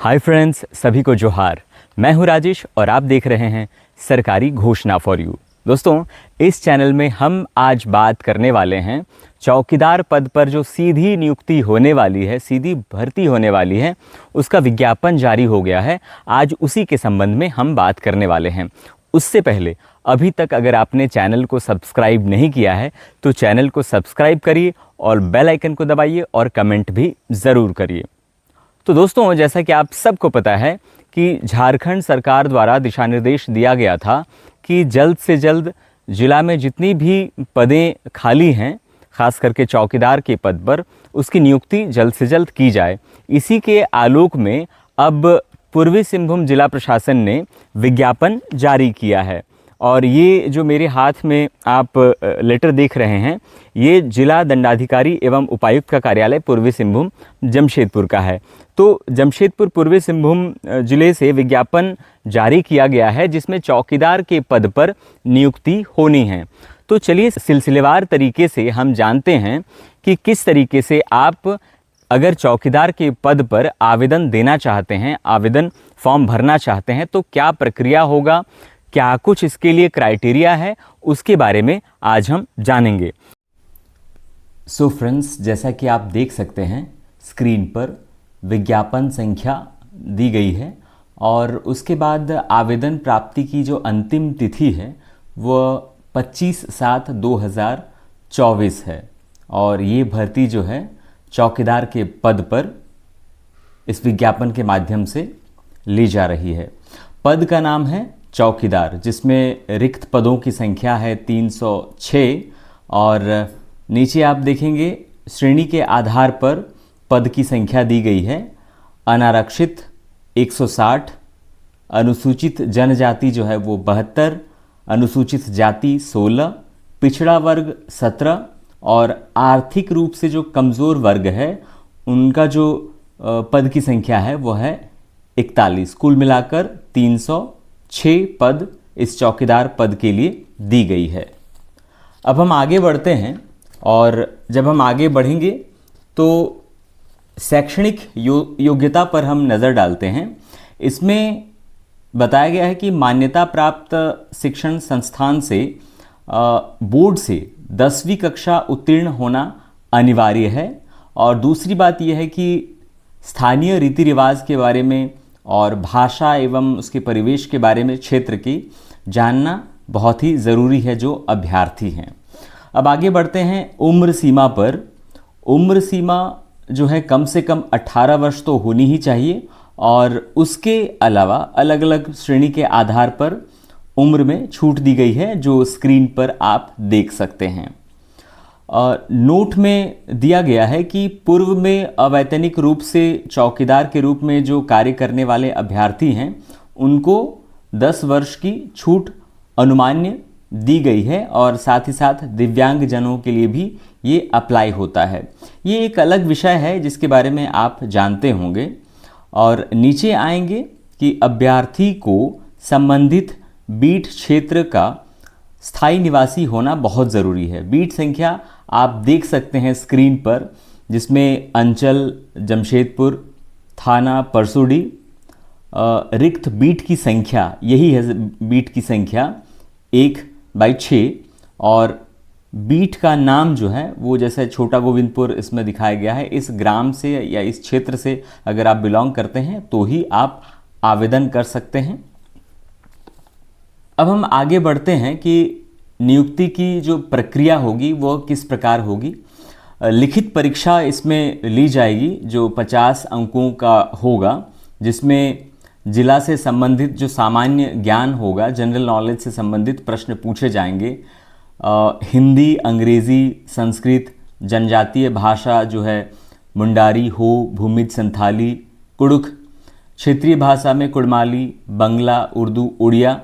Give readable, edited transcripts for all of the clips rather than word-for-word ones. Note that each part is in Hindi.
हाय फ्रेंड्स, सभी को जोहार। मैं हूं राजेश और आप देख रहे हैं सरकारी घोषणा फॉर यू। दोस्तों, इस चैनल में हम आज बात करने वाले हैं चौकीदार पद पर जो सीधी नियुक्ति होने वाली है, सीधी भर्ती होने वाली है, उसका विज्ञापन जारी हो गया है। आज उसी के संबंध में हम बात करने वाले हैं। उससे पहले अभी तक अगर आपने चैनल को सब्सक्राइब नहीं किया है तो चैनल को सब्सक्राइब करिए और बेल आइकन को दबाइए और कमेंट भी ज़रूर करिए। तो दोस्तों, जैसा कि आप सबको पता है कि झारखंड सरकार द्वारा दिशा निर्देश दिया गया था कि जल्द से जल्द जिला में जितनी भी पदें खाली हैं, खास करके चौकीदार के पद पर, उसकी नियुक्ति जल्द से जल्द की जाए। इसी के आलोक में अब पूर्वी सिंहभूम जिला प्रशासन ने विज्ञापन जारी किया है। और ये जो मेरे हाथ में आप लेटर देख रहे हैं, ये जिला दंडाधिकारी एवं उपायुक्त का कार्यालय पूर्वी सिंहभूम जमशेदपुर का है। तो जमशेदपुर पूर्वी सिंहभूम जिले से विज्ञापन जारी किया गया है जिसमें चौकीदार के पद पर नियुक्ति होनी है। तो चलिए सिलसिलेवार तरीके से हम जानते हैं कि किस तरीके से आप अगर चौकीदार के पद पर आवेदन देना चाहते हैं, आवेदन फॉर्म भरना चाहते हैं, तो क्या प्रक्रिया होगा, क्या कुछ इसके लिए क्राइटेरिया है, उसके बारे में आज हम जानेंगे। सो फ्रेंड्स, जैसा कि आप देख सकते हैं स्क्रीन पर विज्ञापन संख्या दी गई है और उसके बाद आवेदन प्राप्ति की जो अंतिम तिथि है वह 25/7/2024 है। और ये भर्ती जो है चौकीदार के पद पर इस विज्ञापन के माध्यम से ली जा रही है। पद का नाम है चौकीदार, जिसमें रिक्त पदों की संख्या है 306 और नीचे आप देखेंगे श्रेणी के आधार पर पद की संख्या दी गई है। अनारक्षित 160, अनुसूचित जनजाति जो है वो 72, अनुसूचित जाति 16, पिछड़ा वर्ग 17 और आर्थिक रूप से जो कमज़ोर वर्ग है उनका जो पद की संख्या है वो है 41। कुल मिलाकर 306 पद इस चौकीदार पद के लिए दी गई है। अब हम आगे बढ़ते हैं और जब हम आगे बढ़ेंगे तो शैक्षणिक योग्यता पर हम नज़र डालते हैं। इसमें बताया गया है कि मान्यता प्राप्त शिक्षण संस्थान से बोर्ड से 10वीं कक्षा उत्तीर्ण होना अनिवार्य है। और दूसरी बात यह है कि स्थानीय रीति रिवाज के बारे में और भाषा एवं उसके परिवेश के बारे में क्षेत्र की जानना बहुत ही ज़रूरी है जो अभ्यर्थी हैं। अब आगे बढ़ते हैं उम्र सीमा पर। उम्र सीमा जो है कम से कम 18 वर्ष तो होनी ही चाहिए और उसके अलावा अलग अलग श्रेणी के आधार पर उम्र में छूट दी गई है जो स्क्रीन पर आप देख सकते हैं। नोट में दिया गया है कि पूर्व में अवैतनिक रूप से चौकीदार के रूप में जो कार्य करने वाले अभ्यर्थी हैं उनको 10 वर्ष की छूट अनुमान्य दी गई है और साथ ही साथ दिव्यांग जनों के लिए भी ये अप्लाई होता है। ये एक अलग विषय है जिसके बारे में आप जानते होंगे। और नीचे आएंगे कि अभ्यर्थी को संबंधित बीट क्षेत्र का स्थायी निवासी होना बहुत ज़रूरी है। बीट संख्या आप देख सकते हैं स्क्रीन पर, जिसमें अंचल जमशेदपुर, थाना परसुडी, रिक्त बीट की संख्या यही है। बीट की संख्या 1/6 और बीट का नाम जो है वो जैसे छोटा गोविंदपुर इसमें दिखाया गया है। इस ग्राम से या इस क्षेत्र से अगर आप बिलोंग करते हैं तो ही आप आवेदन कर सकते हैं। अब हम आगे बढ़ते हैं कि नियुक्ति की जो प्रक्रिया होगी वो किस प्रकार होगी। लिखित परीक्षा इसमें ली जाएगी जो 50 अंकों का होगा, जिसमें जिला से संबंधित जो सामान्य ज्ञान होगा, जनरल नॉलेज से संबंधित प्रश्न पूछे जाएंगे। हिंदी, अंग्रेज़ी, संस्कृत, जनजातीय भाषा जो है मुंडारी, हो, भूमिज, संथाली, कुड़ुख, क्षेत्रीय भाषा में कुड़माली, बंगला, उर्दू, उड़िया,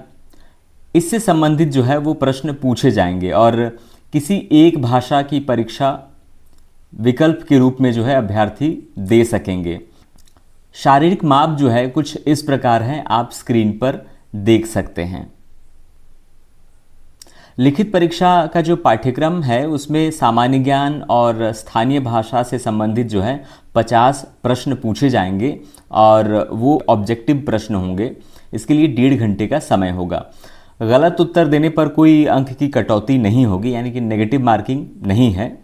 इससे संबंधित जो है वो प्रश्न पूछे जाएंगे और किसी एक भाषा की परीक्षा विकल्प के रूप में जो है अभ्यर्थी दे सकेंगे। शारीरिक माप जो है कुछ इस प्रकार है, आप स्क्रीन पर देख सकते हैं। लिखित परीक्षा का जो पाठ्यक्रम है उसमें सामान्य ज्ञान और स्थानीय भाषा से संबंधित जो है 50 प्रश्न पूछे जाएंगे और वो ऑब्जेक्टिव प्रश्न होंगे। इसके लिए 1.5 घंटे का समय होगा। गलत उत्तर देने पर कोई अंक की कटौती नहीं होगी, यानी कि नेगेटिव मार्किंग नहीं है।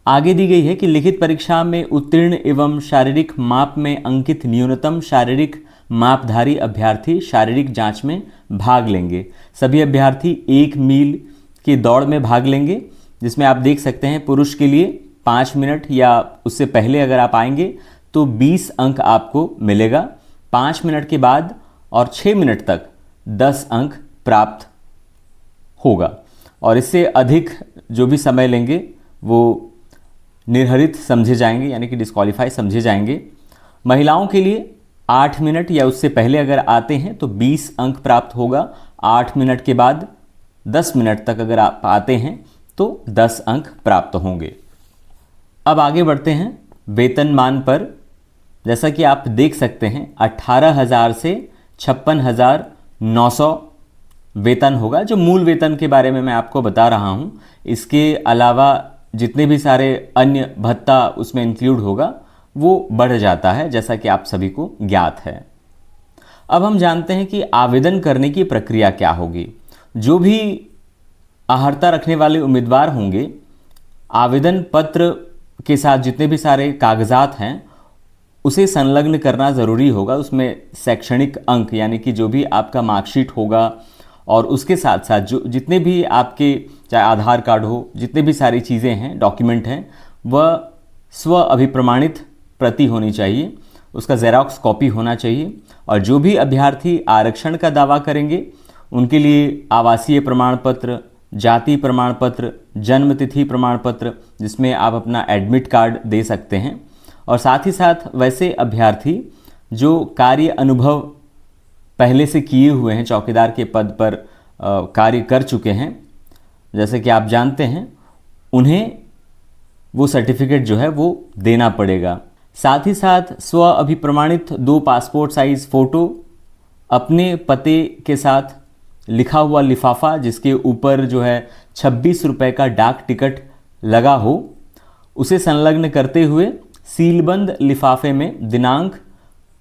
आगे दी गई है कि लिखित परीक्षा में उत्तीर्ण एवं शारीरिक माप में अंकित न्यूनतम शारीरिक मापधारी अभ्यर्थी शारीरिक जांच में भाग लेंगे। सभी अभ्यर्थी 1 मील की दौड़ में भाग लेंगे, जिसमें आप देख सकते हैं पुरुष के लिए 5 मिनट या उससे पहले अगर आप आएंगे तो 20 अंक आपको मिलेगा। 5 मिनट के बाद और 6 मिनट तक 10 अंक प्राप्त होगा, और इससे अधिक जो भी समय लेंगे वो निर्हरित समझे जाएंगे, यानी कि डिस्क्वालीफाई समझे जाएंगे। महिलाओं के लिए 8 मिनट या उससे पहले अगर आते हैं तो 20 अंक प्राप्त होगा। 8 मिनट के बाद 10 मिनट तक अगर आप आते हैं तो 10 अंक प्राप्त होंगे। अब आगे बढ़ते हैं वेतनमान पर। जैसा कि आप देख सकते हैं 18,000 से 56,900 वेतन होगा, जो मूल वेतन के बारे में मैं आपको बता रहा हूं। इसके अलावा जितने भी सारे अन्य भत्ता उसमें इंक्लूड होगा वो बढ़ जाता है, जैसा कि आप सभी को ज्ञात है। अब हम जानते हैं कि आवेदन करने की प्रक्रिया क्या होगी। जो भी अर्हता रखने वाले उम्मीदवार होंगे, आवेदन पत्र के साथ जितने भी सारे कागजात हैं उसे संलग्न करना ज़रूरी होगा। उसमें शैक्षणिक अंक, यानी कि जो भी आपका मार्कशीट होगा, और उसके साथ साथ जो जितने भी आपके चाहे आधार कार्ड हो, जितने भी सारी चीज़ें हैं, डॉक्यूमेंट हैं, वह स्व अभिप्रमाणित प्रति होनी चाहिए, उसका जेरॉक्स कॉपी होना चाहिए। और जो भी अभ्यर्थी आरक्षण का दावा करेंगे उनके लिए आवासीय प्रमाण पत्र, जाति प्रमाण पत्र, जन्मतिथि प्रमाण पत्र, जिसमें आप अपना एडमिट कार्ड दे सकते हैं। और साथ ही साथ वैसे अभ्यर्थी जो कार्य अनुभव पहले से किए हुए हैं, चौकीदार के पद पर कार्य कर चुके हैं, जैसे कि आप जानते हैं, उन्हें वो सर्टिफिकेट जो है वो देना पड़ेगा। साथ ही साथ स्व अभिप्रमाणित 2 पासपोर्ट साइज़ फ़ोटो, अपने पते के साथ लिखा हुआ लिफाफा जिसके ऊपर जो है 26 रुपये का डाक टिकट लगा हो, उसे संलग्न करते हुए सीलबंद लिफाफे में दिनांक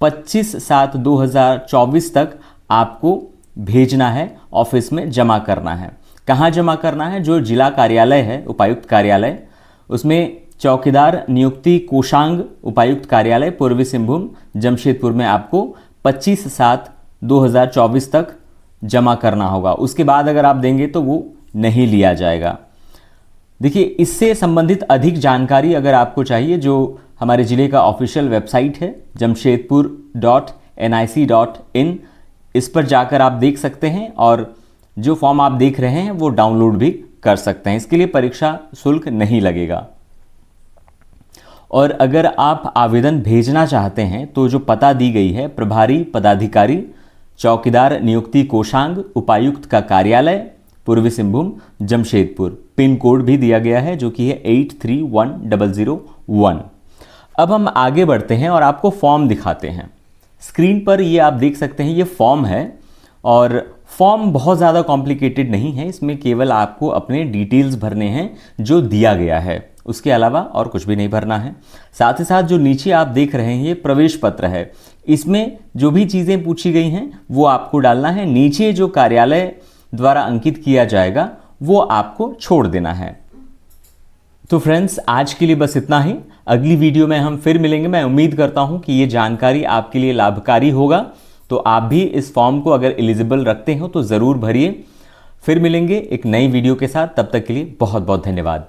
25/7/2024 तक आपको भेजना है, ऑफिस में जमा करना है। कहाँ जमा करना है? जो जिला कार्यालय है, उपायुक्त कार्यालय, उसमें चौकीदार नियुक्ति कोषांग उपायुक्त कार्यालय पूर्वी सिंहभूम जमशेदपुर में आपको 25/7/2024 तक जमा करना होगा। उसके बाद अगर आप देंगे तो वो नहीं लिया जाएगा। देखिए, इससे संबंधित अधिक जानकारी अगर आपको चाहिए, जो हमारे ज़िले का ऑफिशियल वेबसाइट है jamshedpur.nic.in, इस पर जाकर आप देख सकते हैं और जो फॉर्म आप देख रहे हैं वो डाउनलोड भी कर सकते हैं। इसके लिए परीक्षा शुल्क नहीं लगेगा। और अगर आप आवेदन भेजना चाहते हैं तो जो पता दी गई है, प्रभारी पदाधिकारी चौकीदार नियुक्ति कोषांग उपायुक्त का कार्यालय पूर्वी सिंहभूम जमशेदपुर, पिन कोड भी दिया गया है जो कि है 831001। अब हम आगे बढ़ते हैं और आपको फॉर्म दिखाते हैं। स्क्रीन पर ये आप देख सकते हैं, ये फॉर्म है और फॉर्म बहुत ज़्यादा कॉम्प्लिकेटेड नहीं है। इसमें केवल आपको अपने डिटेल्स भरने हैं जो दिया गया है, उसके अलावा और कुछ भी नहीं भरना है। साथ ही साथ जो नीचे आप देख रहे हैं ये प्रवेश पत्र है, इसमें जो भी चीज़ें पूछी गई हैं वो आपको डालना है। नीचे जो कार्यालय द्वारा अंकित किया जाएगा वो आपको छोड़ देना है। तो फ्रेंड्स, आज के लिए बस इतना ही। अगली वीडियो में हम फिर मिलेंगे। मैं उम्मीद करता हूं कि ये जानकारी आपके लिए लाभकारी होगा, तो आप भी इस फॉर्म को अगर एलिजिबल रखते हो तो ज़रूर भरिए। फिर मिलेंगे एक नई वीडियो के साथ, तब तक के लिए बहुत बहुत धन्यवाद।